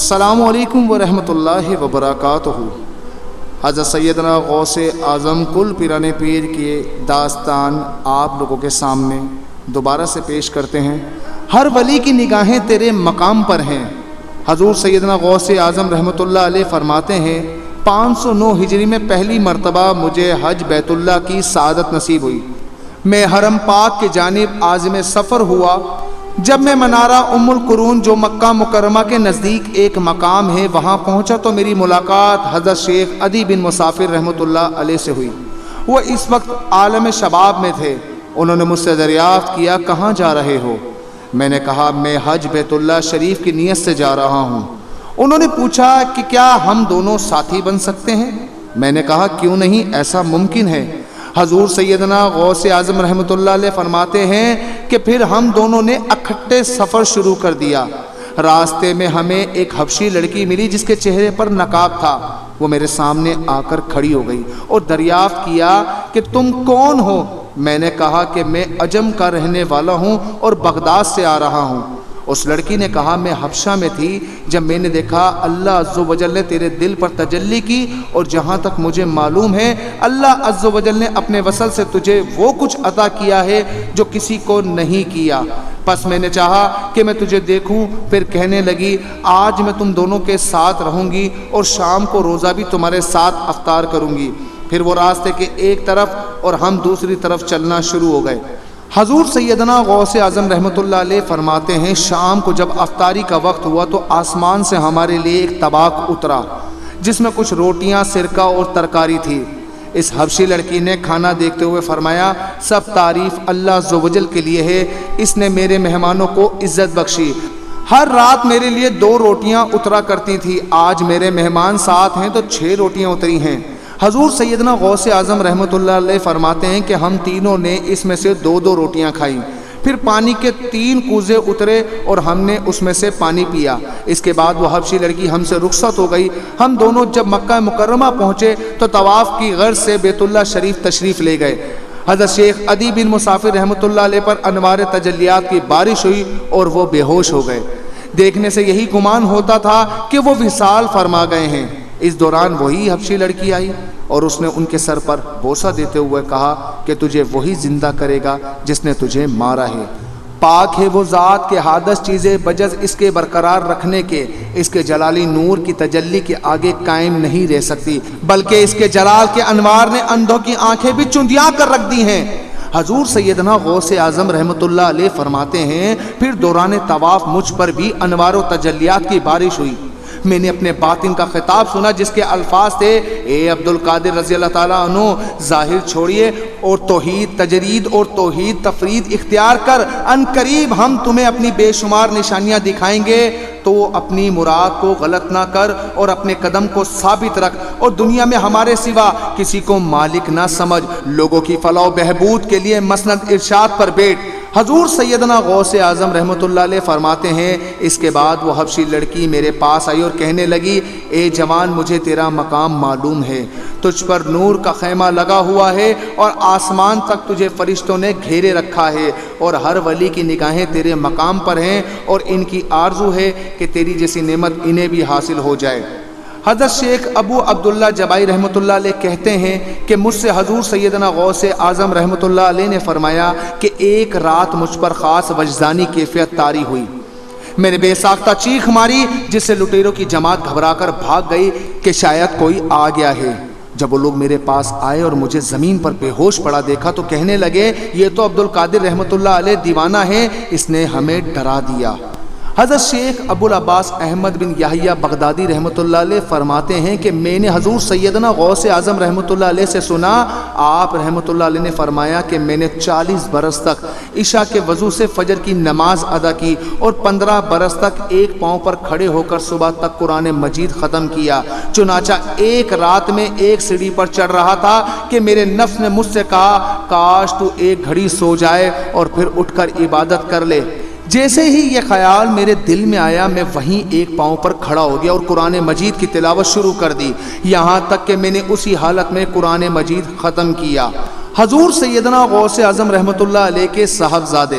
السلام علیکم ورحمۃ اللہ وبرکاتہ۔ حضرت سیدنا غوث اعظم کل پیران پیر کی داستان آپ لوگوں کے سامنے دوبارہ سے پیش کرتے ہیں۔ ہر ولی کی نگاہیں تیرے مقام پر ہیں۔ حضور سیدنا غوث اعظم رحمۃ اللہ علیہ فرماتے ہیں 509 ہجری میں پہلی مرتبہ مجھے حج بیت اللہ کی سعادت نصیب ہوئی۔ میں حرم پاک کی جانب عازم سفر ہوا۔ جب میں منارہ ام القرون جو مکہ مکرمہ کے نزدیک ایک مقام ہے وہاں پہنچا تو میری ملاقات حضرت شیخ عدی بن مسافر رحمۃ اللہ علیہ سے ہوئی۔ وہ اس وقت عالم شباب میں تھے۔ انہوں نے مجھ سے دریافت کیا کہاں جا رہے ہو؟ میں نے کہا میں حج بیت اللہ شریف کی نیت سے جا رہا ہوں۔ انہوں نے پوچھا کہ کیا ہم دونوں ساتھی بن سکتے ہیں؟ میں نے کہا کیوں نہیں، ایسا ممکن ہے۔ حضور سیدنا غوث اعظم رحمۃ اللہ علیہ فرماتے ہیں کہ پھر ہم دونوں نے اکٹھے سفر شروع کر دیا۔ راستے میں ہمیں ایک حبشی لڑکی ملی جس کے چہرے پر نقاب تھا۔ وہ میرے سامنے آ کر کھڑی ہو گئی اور دریافت کیا کہ تم کون ہو؟ میں نے کہا کہ میں عجم کا رہنے والا ہوں اور بغداد سے آ رہا ہوں۔ اس لڑکی نے کہا میں حبشہ میں تھی جب میں نے دیکھا اللہ عز و جل نے تیرے دل پر تجلی کی، اور جہاں تک مجھے معلوم ہے اللہ عز و جل نے اپنے وصل سے تجھے وہ کچھ عطا کیا ہے جو کسی کو نہیں کیا۔ پس میں نے چاہا کہ میں تجھے دیکھوں۔ پھر کہنے لگی آج میں تم دونوں کے ساتھ رہوں گی اور شام کو روزہ بھی تمہارے ساتھ افطار کروں گی۔ پھر وہ راستے کے ایک طرف اور ہم دوسری طرف چلنا شروع ہو گئے۔ حضور سیدنا غوث اعظم رحمۃ اللہ علیہ فرماتے ہیں شام کو جب افطاری کا وقت ہوا تو آسمان سے ہمارے لیے ایک طباق اترا جس میں کچھ روٹیاں، سرکہ اور ترکاری تھی۔ اس حبشی لڑکی نے کھانا دیکھتے ہوئے فرمایا سب تعریف اللہ عز و جل کے لیے ہے، اس نے میرے مہمانوں کو عزت بخشی۔ ہر رات میرے لیے 2 روٹیاں اترا کرتی تھی، آج میرے مہمان 7 ہیں تو 6 روٹیاں اتری ہیں۔ حضور سیدنا غوث اعظم رحمۃ اللہ علیہ فرماتے ہیں کہ ہم تینوں نے اس میں سے 2 روٹیاں کھائیں۔ پھر پانی کے 3 کوزے اترے اور ہم نے اس میں سے پانی پیا۔ اس کے بعد وہ حبشی لڑکی ہم سے رخصت ہو گئی۔ ہم دونوں جب مکہ مکرمہ پہنچے تو طواف کی غرض سے بیت اللہ شریف تشریف لے گئے۔ حضرت شیخ عدی بن مسافر رحمۃ اللہ علیہ پر انوار تجلیات کی بارش ہوئی اور وہ بے ہوش ہو گئے۔ دیکھنے سے یہی گمان ہوتا تھا کہ وہ وصال فرما گئے ہیں۔ اس دوران وہی حبشی لڑکی آئی اور اس نے ان کے سر پر بوسہ دیتے ہوئے کہا کہ تجھے وہی زندہ کرے گا جس نے تجھے مارا ہے۔ پاک ہے وہ ذات کے حادث چیزیں بجز اس کے برقرار رکھنے کے، اس کے جلالی نور کی تجلی کے آگے قائم نہیں رہ سکتی، بلکہ اس کے جلال کے انوار نے اندھوں کی آنکھیں بھی چندیا کر رکھ دی ہیں۔ حضور سیدنا غوث اعظم رحمۃ اللہ علیہ فرماتے ہیں پھر دوران طواف مجھ پر بھی انوار و تجلیات کی بارش ہوئی۔ میں نے اپنے باطن کا خطاب سنا جس کے الفاظ تھے اے عبد القادر رضی اللہ تعالیٰ عنہ، ظاہر چھوڑیے اور توحید تجرید اور توحید تفرید اختیار کر، ان قریب ہم تمہیں اپنی بے شمار نشانیاں دکھائیں گے، تو اپنی مراد کو غلط نہ کر اور اپنے قدم کو ثابت رکھ، اور دنیا میں ہمارے سوا کسی کو مالک نہ سمجھ، لوگوں کی فلاح و بہبود کے لیے مسند ارشاد پر بیٹھ۔ حضور سیدنا غوث اعظم رحمۃ اللہ علیہ فرماتے ہیں اس کے بعد وہ حبشی لڑکی میرے پاس آئی اور کہنے لگی اے جوان مجھے تیرا مقام معلوم ہے، تجھ پر نور کا خیمہ لگا ہوا ہے اور آسمان تک تجھے فرشتوں نے گھیرے رکھا ہے، اور ہر ولی کی نگاہیں تیرے مقام پر ہیں اور ان کی آرزو ہے کہ تیری جیسی نعمت انہیں بھی حاصل ہو جائے۔ حضرت شیخ ابو عبداللہ جبائی رحمۃ اللہ علیہ کہتے ہیں کہ مجھ سے حضور سیدنا غوث اعظم رحمۃ اللہ علیہ نے فرمایا کہ ایک رات مجھ پر خاص وجدانی کیفیت طاری ہوئی۔ میں نے بے ساختہ چیخ ماری جس سے لٹیروں کی جماعت گھبرا کر بھاگ گئی کہ شاید کوئی آ گیا ہے۔ جب وہ لوگ میرے پاس آئے اور مجھے زمین پر بے ہوش پڑا دیکھا تو کہنے لگے یہ تو عبد القادر رحمۃ اللہ علیہ دیوانہ ہے، اس نے ہمیں ڈرا دیا۔ حضرت شیخ ابو العباس احمد بن یحییٰ بغدادی رحمۃ اللہ علیہ فرماتے ہیں کہ میں نے حضور سیدنا غوث اعظم رحمۃ اللہ علیہ سے سنا، آپ رحمۃ اللہ علیہ نے فرمایا کہ میں نے 40 برس تک عشاء کے وضو سے فجر کی نماز ادا کی اور 15 برس تک ایک پاؤں پر کھڑے ہو کر صبح تک قرآن مجید ختم کیا۔ چنانچہ ایک رات میں ایک سیڑھی پر چڑھ رہا تھا کہ میرے نفس نے مجھ سے کہا کاش تو ایک گھڑی سو جائے اور پھر اٹھ کر عبادت کر لے۔ جیسے ہی یہ خیال میرے دل میں آیا میں وہیں ایک پاؤں پر کھڑا ہو گیا اور قرآن مجید کی تلاوت شروع کر دی، یہاں تک کہ میں نے اسی حالت میں قرآن مجید ختم کیا۔ حضور سیدنا غوث اعظم رحمۃ اللہ علیہ کے صاحبزادے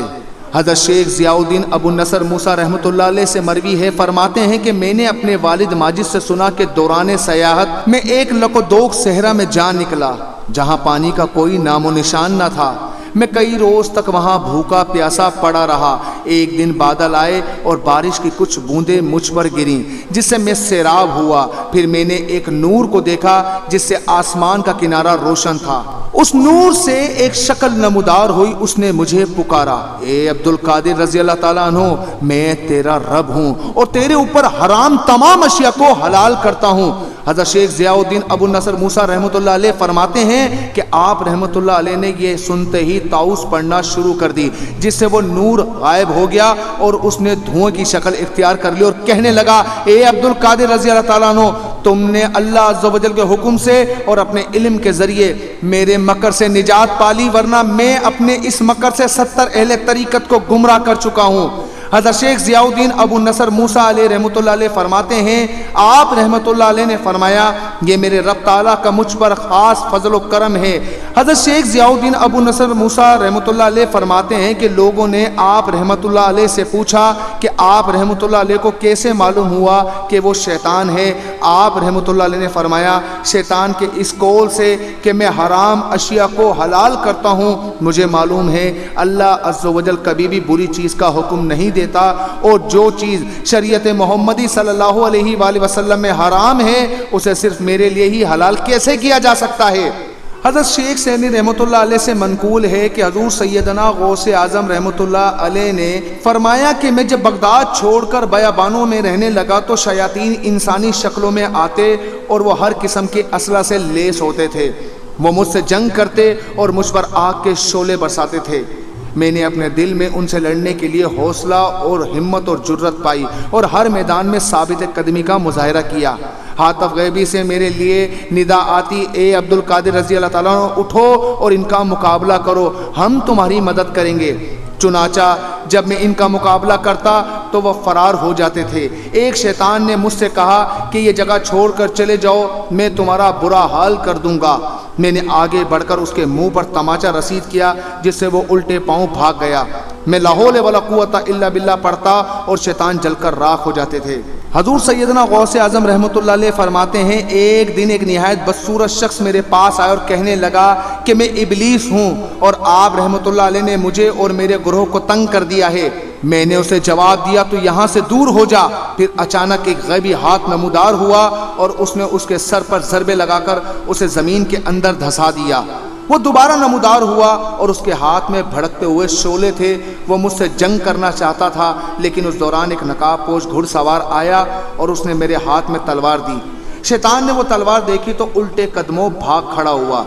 حضرت شیخ ضیاءالدین ابو نصر موسیٰ رحمۃ اللہ علیہ سے مروی ہے، فرماتے ہیں کہ میں نے اپنے والد ماجد سے سنا کہ دوران سیاحت میں ایک لقدوق صحرا میں جا نکلا جہاں پانی کا کوئی نام و نشان نہ تھا۔ میں کئی روز تک وہاں بھوکا پیاسا پڑا رہا۔ ایک دن بادل آئے اور بارش کی کچھ بوندیں مجھ پر گریں جس سے میں سیراب ہوا۔ پھر میں نے ایک نور کو دیکھا جس سے آسمان کا کنارہ روشن تھا۔ اس نور سے ایک شکل نمودار ہوئی، اس نے مجھے پکارا، اے عبدالقادر رضی اللہ تعالیٰ عنہ، میں تیرا رب ہوں اور تیرے اوپر حرام تمام اشیاء کو حلال کرتا ہوں۔ حضرت شیخ ضیاءالدین ابو نصر موسیٰ رحمۃ اللہ علیہ فرماتے ہیں کہ آپ رحمۃ اللہ علیہ نے یہ سنتے ہی طاؤس پڑھنا شروع کر دی جس سے وہ نور غائب ہو گیا اور اس نے دھوئیں کی شکل اختیار کر لی اور کہنے لگا، اے عبدالقادر رضی اللہ تعالیٰ عنہ، تم نے اللہ عز و جل کے حکم سے اور اپنے علم کے ذریعے میرے مکر سے نجات پالی، ورنہ میں اپنے اس مکر سے 70 اہل طریقت کو گمراہ کر چکا ہوں۔ حضرت شیخ ضیاءالدین ابو نصر موسیٰ علیہ رحمۃ اللہ علیہ فرماتے ہیں، آپ رحمۃ اللہ علیہ نے فرمایا، یہ میرے رب تعالیٰ کا مجھ پر خاص فضل و کرم ہے۔ حضرت شیخ ضیاءالدین ابو نصر موسیٰ رحمۃ اللہ علیہ فرماتے ہیں کہ لوگوں نے آپ رحمۃ اللہ علیہ سے پوچھا کہ آپ رحمۃ اللہ علیہ کو کیسے معلوم ہوا کہ وہ شیطان ہے؟ آپ رحمۃ اللہ علیہ نے فرمایا، شیطان کے اس قول سے کہ میں حرام اشیاء کو حلال کرتا ہوں مجھے معلوم ہے اللہ عز و جل کبھی بھی بری چیز کا حکم نہیں دیتا، اور جو چیز شریعت محمدی صلی اللہ علیہ وآلہ وسلم میں حرام ہے اسے صرف میرے لیے ہی حلال کیسے کیا جا سکتا ہے؟ حضرت شیخ سینی رحمۃ اللہ علیہ سے منقول ہے کہ حضور سیدنا غوث اعظم رحمۃ اللہ علیہ نے فرمایا کہ میں جب بغداد چھوڑ کر بیابانوں میں رہنے لگا تو شیاطین انسانی شکلوں میں آتے اور وہ ہر قسم کے اسلحہ سے لیس ہوتے تھے۔ وہ مجھ سے جنگ کرتے اور مجھ پر آگ کے شعلے برساتے تھے۔ میں نے اپنے دل میں ان سے لڑنے کے لیے حوصلہ اور ہمت اور جرت پائی اور ہر میدان میں ثابت قدمی کا مظاہرہ کیا۔ ہاتف غیبی سے میرے لیے ندا آتی، اے عبدالقادر رضی اللہ تعالیٰ عنہ، اٹھو اور ان کا مقابلہ کرو، ہم تمہاری مدد کریں گے۔ چنانچہ جب میں ان کا مقابلہ کرتا تو وہ فرار ہو جاتے تھے۔ ایک شیطان نے مجھ سے کہا کہ یہ جگہ چھوڑ کر چلے جاؤ، میں تمہارا برا حال کر دوں گا۔ میں نے آگے بڑھ کر اس کے منہ پر تماچا رسید کیا جس سے وہ الٹے پاؤں بھاگ گیا۔ میں لا حول ولا قوت الا باللہ پڑھتا اور شیطان جل کر راکھ ہو جاتے تھے۔ حضور سیدنا غوث اعظم رحمۃ اللہ علیہ فرماتے ہیں، ایک دن ایک نہایت بدصورت شخص میرے پاس آیا اور کہنے لگا کہ میں ابلیس ہوں اور آپ رحمۃ اللہ علیہ نے مجھے اور میرے گروہ کو تنگ کر دیا ہے۔ میں نے اسے جواب دیا تو یہاں سے دور ہو جا۔ پھر اچانک ایک غیبی ہاتھ نمودار ہوا اور اس نے اس کے سر پر ضربے لگا کر اسے زمین کے اندر دھسا دیا۔ وہ دوبارہ نمودار ہوا اور اس کے ہاتھ میں بھڑکتے ہوئے شعلے تھے۔ وہ مجھ سے جنگ کرنا چاہتا تھا، لیکن اس دوران ایک نقاب پوش گھڑ سوار آیا اور اس نے میرے ہاتھ میں تلوار دی۔ شیطان نے وہ تلوار دیکھی تو الٹے قدموں بھاگ کھڑا ہوا۔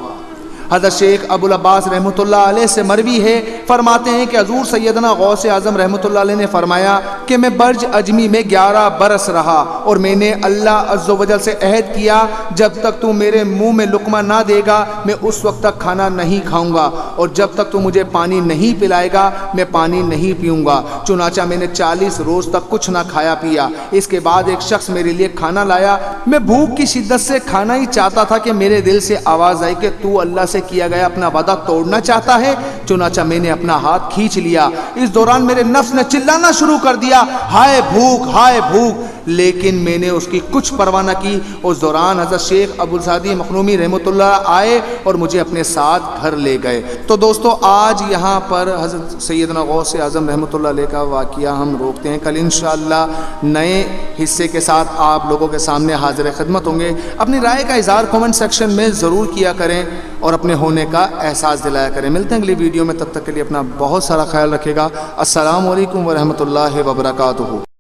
حضرت شیخ ابو العباس رحمۃ اللہ علیہ سے مروی ہے، فرماتے ہیں کہ حضور سیدنا غوث اعظم رحمۃ اللہ علیہ نے فرمایا کہ میں برج اجمی میں 11 برس رہا اور میں نے اللہ عز و جل سے عہد کیا، جب تک تو میرے منہ میں لقمہ نہ دے گا میں اس وقت تک کھانا نہیں کھاؤں گا، اور جب تک تو مجھے پانی نہیں پلائے گا میں پانی نہیں پیوں گا۔ چنانچہ میں نے 40 روز تک کچھ نہ کھایا پیا۔ اس کے بعد ایک شخص میرے لیے کھانا لایا۔ میں بھوک کی شدت سے کھانا ہی چاہتا تھا کہ میرے دل سے آواز آئی کہ تو اللہ سے کیا گیا اپنا وعدہ توڑنا چاہتا ہے؟ چنانچہ میں نے اپنا ہاتھ کھینچ لیا۔ اس دوران میرے نفس نے چلانا شروع کر دیا، ہائے بھوک ہائے بھوک، لیکن میں نے اس کی کچھ پرواہ نہ کی۔ اس دوران حضرت شیخ ابو السعدی مخنومی رحمۃ اللہ آئے اور مجھے اپنے ساتھ گھر لے گئے۔ تو دوستو آج یہاں پر حضرت سیدنا غوث اعظم رحمۃ اللہ علیہ کا واقعہ ہم روکتے ہیں۔ کل انشاءاللہ نئے حصے کے ساتھ آپ لوگوں کے سامنے حاضر خدمت ہوں گے۔ اپنی رائے کا اظہار کمنٹ سیکشن میں ضرور کیا کریں اور اپنے ہونے کا احساس دلایا کریں۔ ملتے ہیں اگلی ویڈیو میں، تب تک کے لیے اپنا بہت سارا خیال رکھے گا۔ السلام علیکم ورحمۃ اللہ وبرکاتہ۔